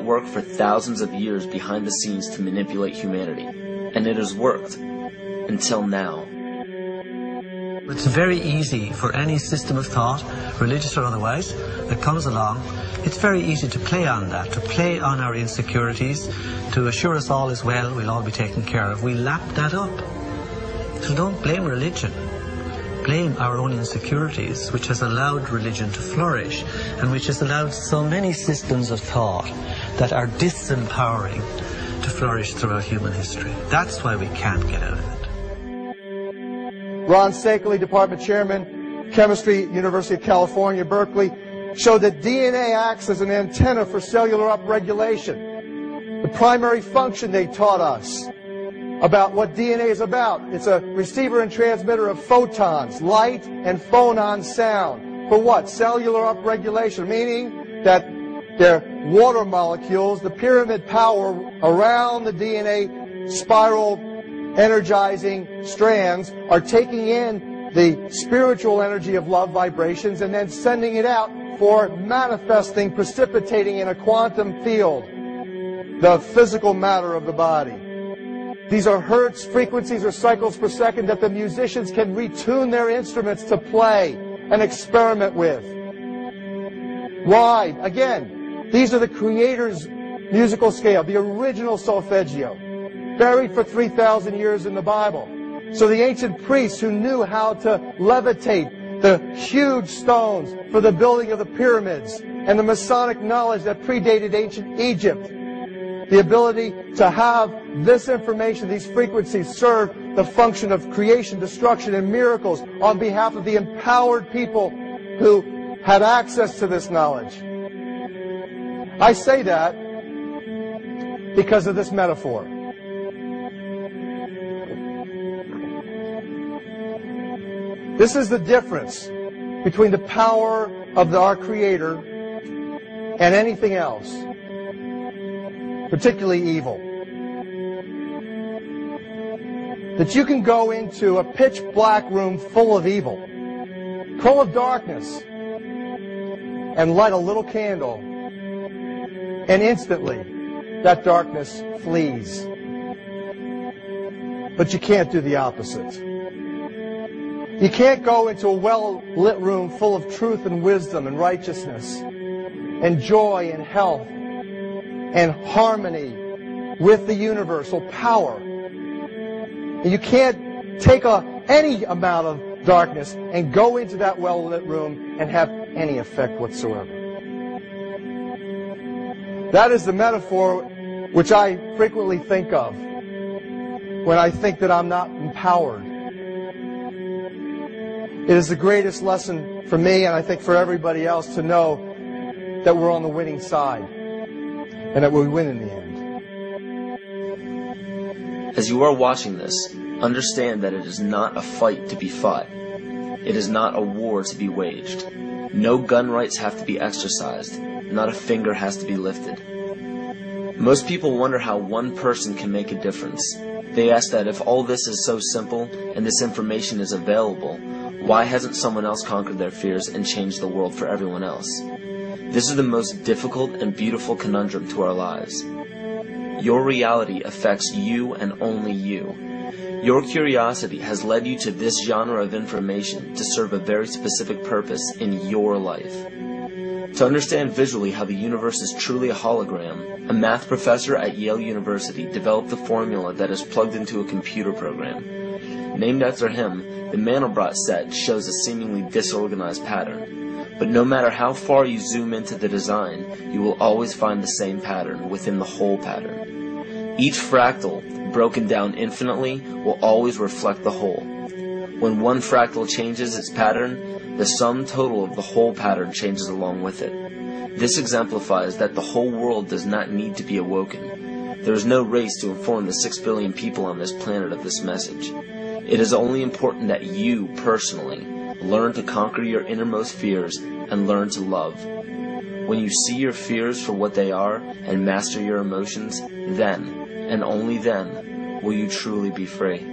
work for thousands of years behind the scenes to manipulate humanity, and it has worked until now. It's very easy for any system of thought, religious or otherwise, that comes along. It's very easy to play on that, to play on our insecurities, to assure us all is well, we'll all be taken care of. We lap that up. So don't blame religion. Blame our own insecurities, which has allowed religion to flourish, and which has allowed so many systems of thought that are disempowering to flourish throughout human history. That's why we can't get out of it. Ron Sakeley, Department Chairman, Chemistry, University of California, Berkeley, showed that DNA acts as an antenna for cellular upregulation. The primary function they taught us about what DNA is about. It's a receiver and transmitter of photons, light, and phonon sound. For what? Cellular upregulation, meaning that their water molecules, the pyramid power around the DNA spiral energizing strands, are taking in the spiritual energy of love vibrations and then sending it out for manifesting, precipitating in a quantum field, the physical matter of the body. These are hertz, frequencies, or cycles per second that the musicians can retune their instruments to play and experiment with. Why? Again, these are the Creator's musical scale, the original solfeggio, buried for 3,000 years in the Bible. So the ancient priests who knew how to levitate the huge stones for the building of the pyramids, and the Masonic knowledge that predated ancient Egypt, the ability to have this information, these frequencies, serve the function of creation, destruction, and miracles on behalf of the empowered people who had access to this knowledge. I say that because of this metaphor. This is the difference between the power of our Creator and anything else, particularly evil. That you can go into a pitch black room full of evil, full of darkness, and light a little candle, and instantly that darkness flees. But you can't do the opposite. You can't go into a well-lit room full of truth and wisdom and righteousness and joy and health and harmony with the universal power. And you can't take any amount of darkness and go into that well-lit room and have any effect whatsoever. That is the metaphor which I frequently think of when I think that I'm not empowered. It is the greatest lesson for me, and I think for everybody else, to know that we're on the winning side and that we win in the end. As you are watching this, understand that it is not a fight to be fought. It is not a war to be waged. No gun rights have to be exercised. Not a finger has to be lifted. Most people wonder how one person can make a difference. They ask that if all this is so simple and this information is available, why hasn't someone else conquered their fears and changed the world for everyone else? This is the most difficult and beautiful conundrum to our lives. Your reality affects you and only you. Your curiosity has led you to this genre of information to serve a very specific purpose in your life. To understand visually how the universe is truly a hologram, a math professor at Yale University developed a formula that is plugged into a computer program. Named after him, the Mandelbrot set shows a seemingly disorganized pattern. But no matter how far you zoom into the design, you will always find the same pattern within the whole pattern. Each fractal, broken down infinitely, will always reflect the whole. When one fractal changes its pattern, the sum total of the whole pattern changes along with it. This exemplifies that the whole world does not need to be awoken. There is no race to inform the 6 billion people on this planet of this message. It is only important that you, personally, learn to conquer your innermost fears and learn to love. When you see your fears for what they are and master your emotions, then, and only then, will you truly be free.